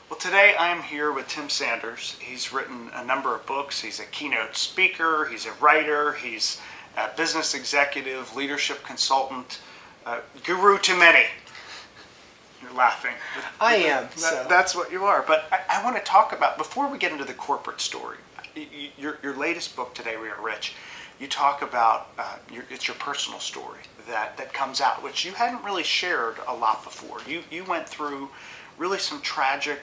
Well, today I am here with Tim Sanders. He's written a number of books. He's a keynote speaker, he's a writer, he's a business executive, leadership consultant, guru to many. You're laughing. I am. That's what you are. But I want to talk about, before we get into the corporate story, your latest book, Today We Are Rich, you talk about it's your personal story that comes out, which you hadn't really shared a lot before. You went through really some tragic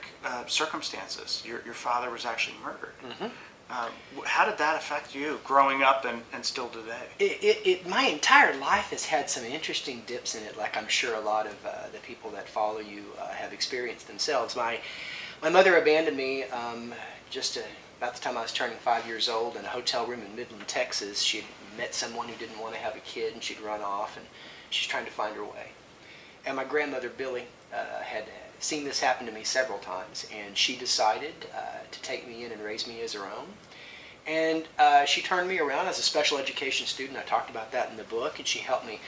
circumstances. Your father was actually murdered. Mm-hmm. How did that affect you growing up and still today? My entire life has had some interesting dips in it, like I'm sure a lot of the people that follow you have experienced themselves. My mother abandoned me just about the time I was turning 5 years old in a hotel room in Midland, Texas. She'd met someone who didn't want to have a kid, and she'd run off, and she's trying to find her way. And my grandmother, Billy, had seen this happen to me several times, and she decided to take me in and raise me as her own. And she turned me around as a special education student. I talked about that in the book, and she helped me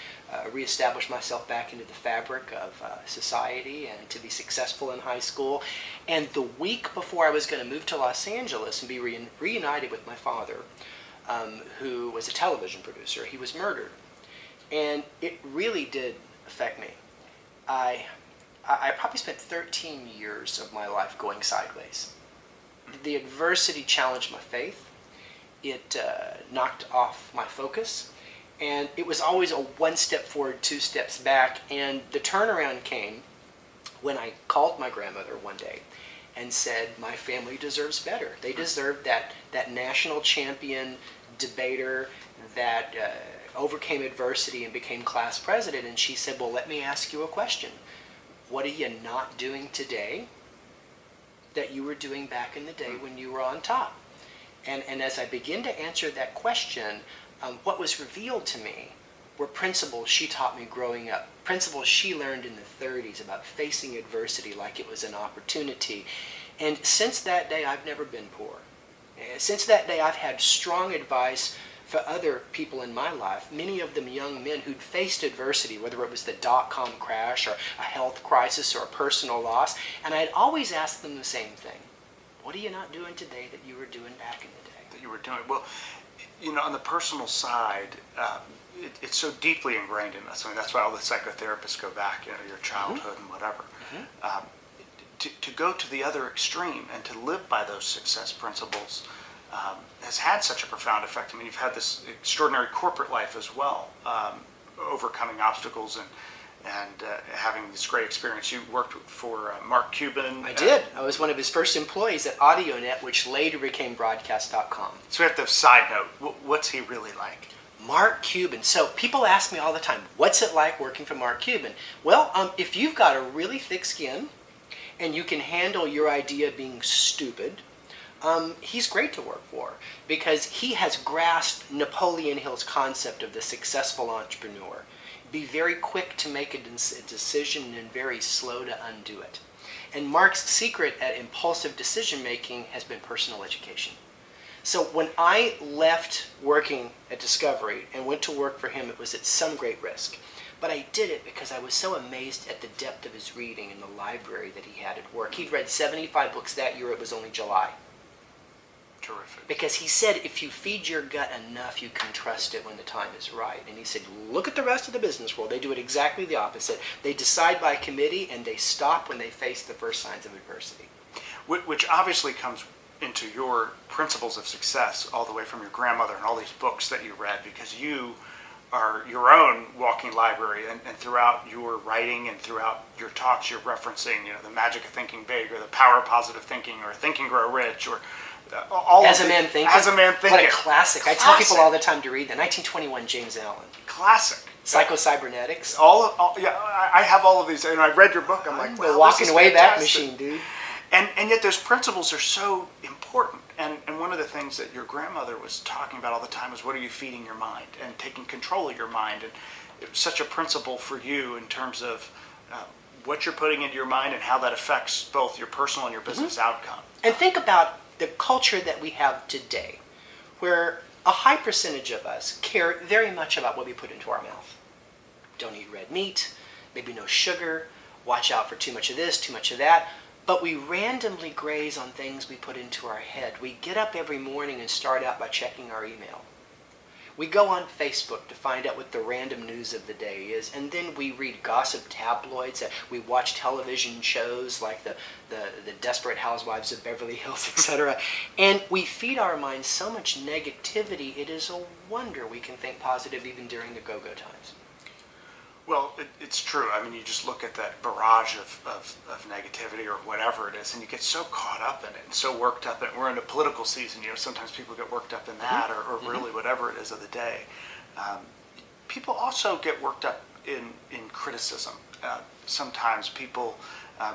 reestablish myself back into the fabric of society and to be successful in high school. And the week before I was going to move to Los Angeles and be reunited with my father, who was a television producer, he was murdered. And it really did affect me. I probably spent 13 years of my life going sideways. The adversity challenged my faith. It knocked off my focus. And it was always a one step forward, two steps back. And the turnaround came when I called my grandmother one day and said, my family deserves better. They deserve that national champion debater that overcame adversity and became class president. And she said, well, let me ask you a question. What are you not doing today that you were doing back in the day when you were on top? And as I begin to answer that question, what was revealed to me were principles she taught me growing up, principles she learned in the 30s about facing adversity like it was an opportunity. And since that day, I've never been poor. Since that day, I've had strong advice for other people in my life, many of them young men who'd faced adversity, whether it was the dot-com crash or a health crisis or a personal loss, and I'd always ask them the same thing. What are you not doing today that you were doing back in the day? That you were doing? Well, on the personal side, it's so deeply ingrained in us. I mean, that's why all the psychotherapists go back, your childhood and whatever. Mm-hmm. To go to the other extreme and to live by those success principles has had such a profound effect. I mean, you've had this extraordinary corporate life as well, overcoming obstacles and having this great experience. You worked for Mark Cuban. I did. I was one of his first employees at AudioNet, which later became Broadcast.com. So we have to side note, what's he really like? Mark Cuban. So people ask me all the time, what's it like working for Mark Cuban? Well, if you've got a really thick skin and you can handle your idea being stupid, he's great to work for because he has grasped Napoleon Hill's concept of the successful entrepreneur. Be very quick to make a decision and very slow to undo it. And Mark's secret at impulsive decision making has been personal education. So when I left working at Discovery and went to work for him, it was at some great risk. But I did it because I was so amazed at the depth of his reading in the library that he had at work. He'd read 75 books that year. It was only July. Terrific. Because he said if you feed your gut enough, you can trust it when the time is right. And he said, look at the rest of the business world. They do it exactly the opposite. They decide by committee and they stop when they face the first signs of adversity. Which obviously comes into your principles of success all the way from your grandmother and all these books that you read, because you are your own walking library, and throughout your writing and throughout your talks you're referencing the magic of thinking big, or the power of positive thinking, or Think and Grow Rich, or As a Man Thinketh. As a Man Thinketh. What a classic. I tell people all the time to read that. 1921 James Allen. Classic. Psycho-Cybernetics. I have all of these, and I read your book. I'm like, the walking away back machine, dude. And yet those principles are so important. And one of the things that your grandmother was talking about all the time was, what are you feeding your mind, and taking control of your mind. And it was such a principle for you in terms of what you're putting into your mind and how that affects both your personal and your business outcome. And think about the culture that we have today, where a high percentage of us care very much about what we put into our mouth. Don't eat red meat, maybe no sugar, watch out for too much of this, too much of that. but we randomly graze on things we put into our head. We get up every morning and start out by checking our email. We go on Facebook to find out what the random news of the day is, and then we read gossip tabloids. We watch television shows like the Desperate Housewives of Beverly Hills, etc. And we feed our minds so much negativity, it is a wonder we can think positive even during the go-go times. Well, it's true. I mean, you just look at that barrage of negativity or whatever it is, and you get so caught up in it and so worked up in it. We're in a political season, sometimes people get worked up in that or really whatever it is of the day. People also get worked up in criticism. Sometimes people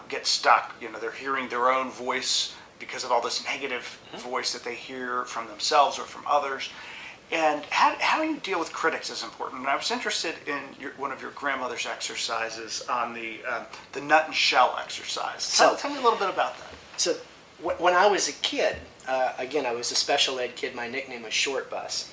get stuck. They're hearing their own voice because of all this negative voice that they hear from themselves or from others. And how you deal with critics is important. And I was interested in one of your grandmother's exercises on the nut and shell exercise. Tell me a little bit about that. So when I was a kid, again, I was a special ed kid. My nickname was Short Bus.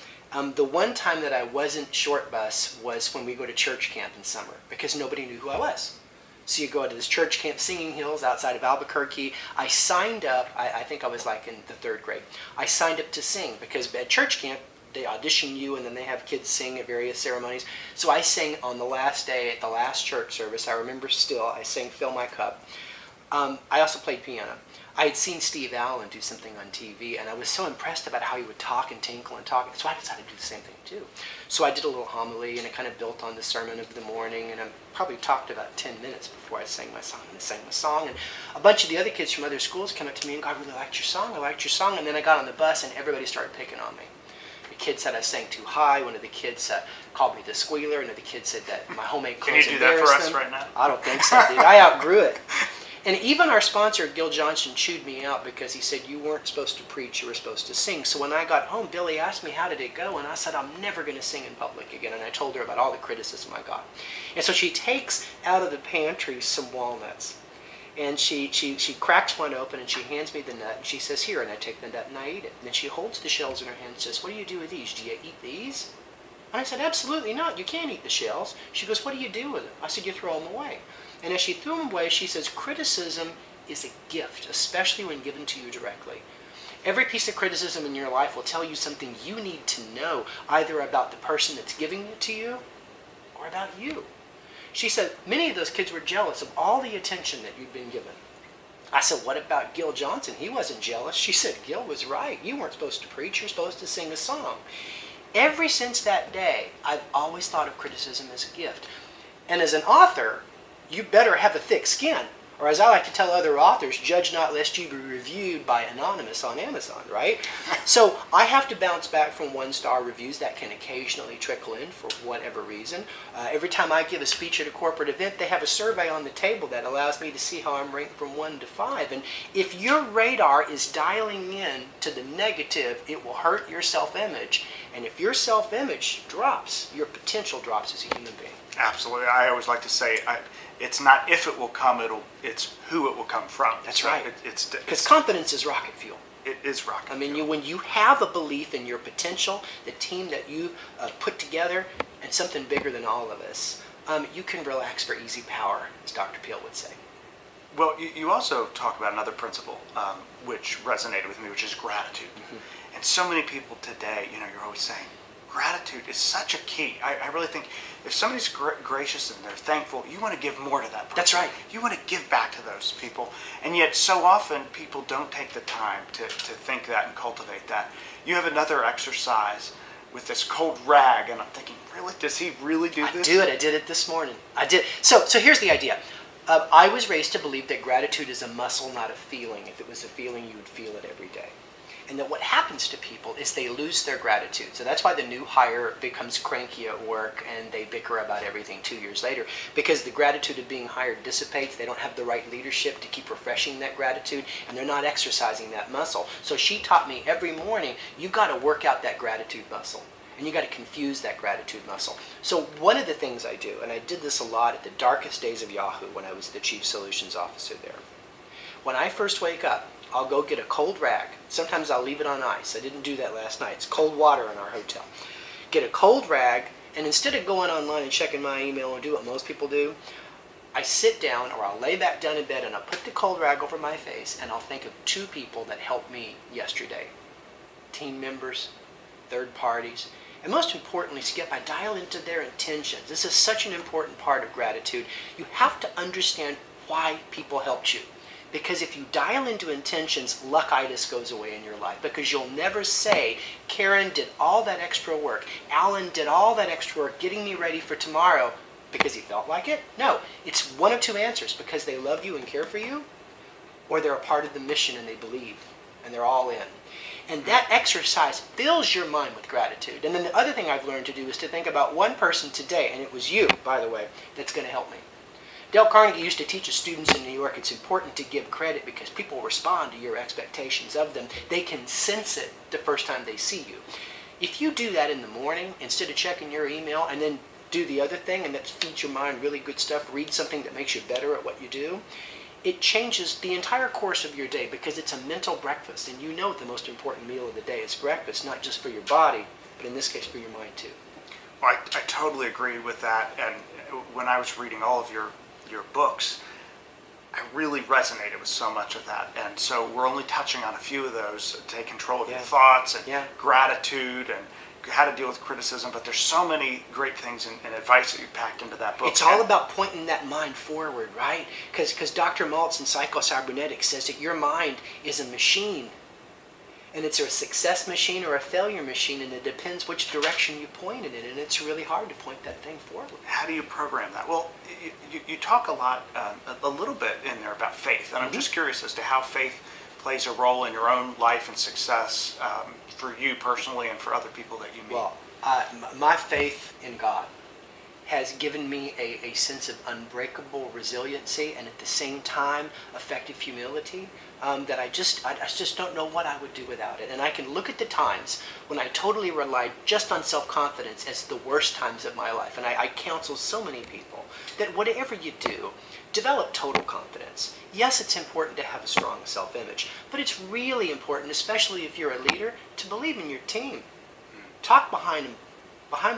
The one time that I wasn't Short Bus was when we go to church camp in summer because nobody knew who I was. So you go to this church camp, Singing Hills, outside of Albuquerque. I signed up, I think I was like in the 3rd grade. I signed up to sing because at church camp, they audition you and then they have kids sing at various ceremonies. So I sang on the last day at the last church service. I remember still, I sang Fill My Cup. I also played piano. I had seen Steve Allen do something on TV and I was so impressed about how he would talk and tinkle and talk. So I decided to do the same thing too. So I did a little homily and it kind of built on the sermon of the morning, and I probably talked about 10 minutes before I sang my song. And I sang my song, and a bunch of the other kids from other schools came up to me and go, "I really liked your song, I liked your song." And then I got on the bus and everybody started picking on me. The kid said I sang too high. One of the kids called me the squealer. Another kid said that my homemade clothes embarrassed them. Can you do that for us right now? I don't think so, dude. I outgrew it. And even our sponsor, Gil Johnson, chewed me out because he said, "You weren't supposed to preach, you were supposed to sing." So when I got home, Billy asked me, "How did it go?" And I said, "I'm never going to sing in public again." And I told her about all the criticism I got. And so she takes out of the pantry some walnuts. And she cracks one open and she hands me the nut and she says, "Here," and I take the nut and I eat it. And then she holds the shells in her hand and says, "What do you do with these? Do you eat these?" And I said, "Absolutely not. You can't eat the shells." She goes, "What do you do with them?" I said, "You throw them away." And as she threw them away, she says, "Criticism is a gift, especially when given to you directly. Every piece of criticism in your life will tell you something you need to know, either about the person that's giving it to you or about you." She said, "Many of those kids were jealous of all the attention that you'd been given." I said, "What about Gil Johnson? He wasn't jealous." She said, "Gil was right. You weren't supposed to preach. You're supposed to sing a song." Ever since that day, I've always thought of criticism as a gift. And as an author, you better have a thick skin. Or as I like to tell other authors, judge not lest you be reviewed by Anonymous on Amazon, right? So I have to bounce back from 1-star reviews that can occasionally trickle in for whatever reason. Every time I give a speech at a corporate event, they have a survey on the table that allows me to see how I'm ranked from 1 to 5. And if your radar is dialing in to the negative, it will hurt your self-image. And if your self-image drops, your potential drops as a human being. Absolutely. I always like to say, it's not if it will come, it's who it will come from. That's so right. Because confidence is rocket fuel. It is rocket fuel. I mean, when you have a belief in your potential, the team that you put together, and something bigger than all of us, you can relax for easy power, as Dr. Peel would say. Well, you also talk about another principle which resonated with me, which is gratitude. And so many people today, you're always saying, gratitude is such a key. I really think if somebody's gracious and they're thankful, you want to give more to that person. That's right. You want to give back to those people. And yet so often people don't take the time to think that and cultivate that. You have another exercise with this cold rag, and I'm thinking, really? Does he really do this? I did it this morning. I did. So here's the idea. I was raised to believe that gratitude is a muscle, not a feeling. If it was a feeling, you would feel it every day. And that what happens to people is they lose their gratitude. So that's why the new hire becomes cranky at work and they bicker about everything 2 years later. Because the gratitude of being hired dissipates. They don't have the right leadership to keep refreshing that gratitude, and they're not exercising that muscle. So she taught me every morning, you've got to work out that gratitude muscle. And you got to confuse that gratitude muscle. So one of the things I do, and I did this a lot at the darkest days of Yahoo when I was the Chief Solutions Officer there. When I first wake up, I'll go get a cold rag. Sometimes I'll leave it on ice. I didn't do that last night. It's cold water in our hotel. Get a cold rag, and instead of going online and checking my email and do what most people do, I sit down or I'll lay back down in bed and I'll put the cold rag over my face and I'll think of 2 people that helped me yesterday. Team members, third parties, and most importantly, Skip, I dial into their intentions. This is such an important part of gratitude. You have to understand why people helped you. Because if you dial into intentions, luckitis goes away in your life. Because you'll never say, Karen did all that extra work, Alan did all that extra work getting me ready for tomorrow because he felt like it. No, it's one of 2 answers. Because they love you and care for you, or they're a part of the mission and they believe, and they're all in. And that exercise fills your mind with gratitude. And then the other thing I've learned to do is to think about one person today, and it was you, by the way, that's going to help me. Dale Carnegie used to teach his students in New York, it's important to give credit because people respond to your expectations of them. They can sense it the first time they see you. If you do that in the morning, instead of checking your email and then do the other thing, and that feeds your mind really good stuff, read something that makes you better at what you do, it changes the entire course of your day because it's a mental breakfast. And you know the most important meal of the day is breakfast, not just for your body, but in this case for your mind too. Well, I totally agree with that. And when I was reading all of your books, I really resonated with so much of that. And so we're only touching on a few of those. Take control of your thoughts and gratitude and how to deal with criticism, but there's so many great things and advice that you packed into that book. It's all about pointing that mind forward, right? Because Dr. Maltz in Psychocybernetics says that your mind is a machine, and it's a success machine or a failure machine, and it depends which direction you point it in, and it's really hard to point that thing forward. How do you program that? Well, you talk a lot, a little bit in there about faith, and I'm just curious as to how faith plays a role in your own life and success for you personally and for other people that you meet. Well, my faith in God has given me a sense of unbreakable resiliency and at the same time effective humility that I just don't know what I would do without it. And I can look at the times when I totally relied just on self-confidence as the worst times of my life. And I counsel so many people that whatever you do, develop total confidence. Yes, it's important to have a strong self-image, but it's really important, especially if you're a leader, to believe in your team. Talk behind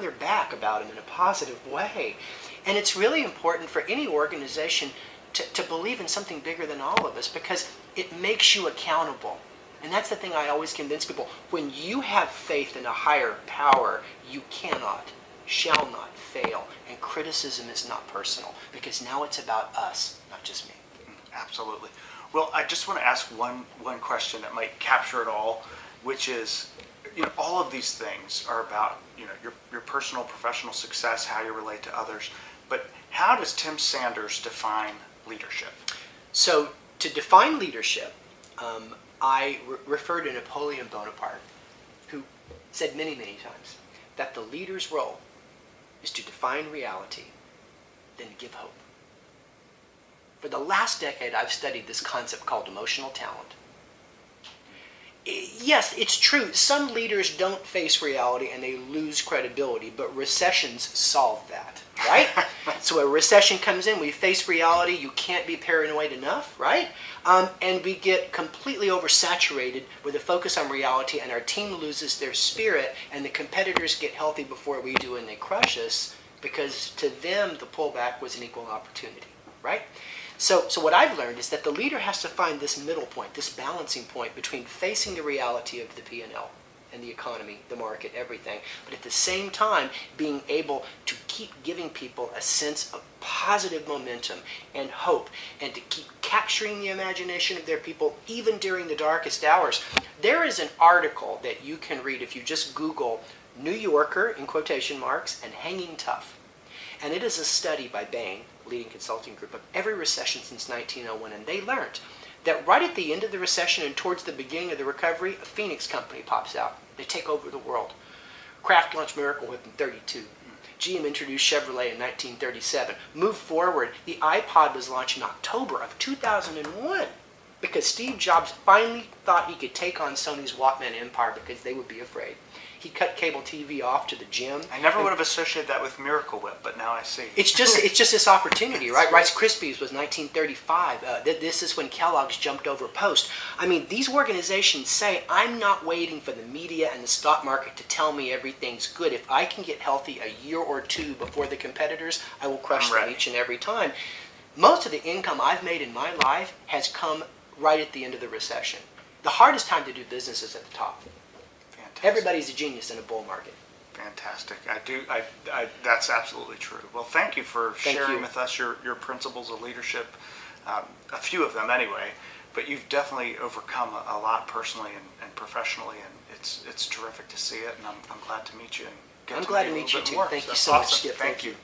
their back about them in a positive way. And it's really important for any organization to believe in something bigger than all of us because it makes you accountable. And that's the thing I always convince people. When you have faith in a higher power, you cannot, shall not fail. And criticism is not personal because now it's about us, not just me. Absolutely. Well, I just want to ask one question that might capture it all, which is, all of these things are about, your personal, professional success, how you relate to others. But how does Tim Sanders define leadership? So to define leadership, I refer to Napoleon Bonaparte, who said many, many times that the leader's role is to define reality, then give hope. For the last decade, I've studied this concept called emotional talent. Yes, it's true. Some leaders don't face reality and they lose credibility, but recessions solve that, right? So a recession comes in, we face reality, you can't be paranoid enough, right? And we get completely oversaturated with a focus on reality and our team loses their spirit and the competitors get healthy before we do and they crush us because to them the pullback was an equal opportunity, right? So what I've learned is that the leader has to find this middle point, this balancing point between facing the reality of the P&L and the economy, the market, everything, but at the same time being able to keep giving people a sense of positive momentum and hope and to keep capturing the imagination of their people even during the darkest hours. There is an article that you can read if you just Google New Yorker, in quotation marks, and hanging tough. And it is a study by Bain, leading consulting group, of every recession since 1901, and they learned that right at the end of the recession and towards the beginning of the recovery, a Phoenix company pops out. They take over the world. Kraft launched Miracle Whip in 1932. GM introduced Chevrolet in 1937. Move forward, the iPod was launched in October of 2001 because Steve Jobs finally thought he could take on Sony's Walkman empire because they would be afraid. He cut cable TV off to the gym. I never would have associated that with Miracle Whip, but now I see. It's just this opportunity, right? Rice Krispies was 1935. This is when Kellogg's jumped over Post. I mean, these organizations say, I'm not waiting for the media and the stock market to tell me everything's good. If I can get healthy a year or two before the competitors, I will crush them each and every time. Most of the income I've made in my life has come right at the end of the recession. The hardest time to do business is at the top. Fantastic. Everybody's a genius in a bull market. Fantastic. That's absolutely true. Well, thank you for sharing you. with us your principles of leadership, a few of them anyway, but you've definitely overcome a lot personally and professionally, and it's terrific to see it, and I'm glad to meet you. And get I'm to glad know to you a meet you little bit too. more. Thank you That's so much, awesome. Skip. Thank Thank you. you.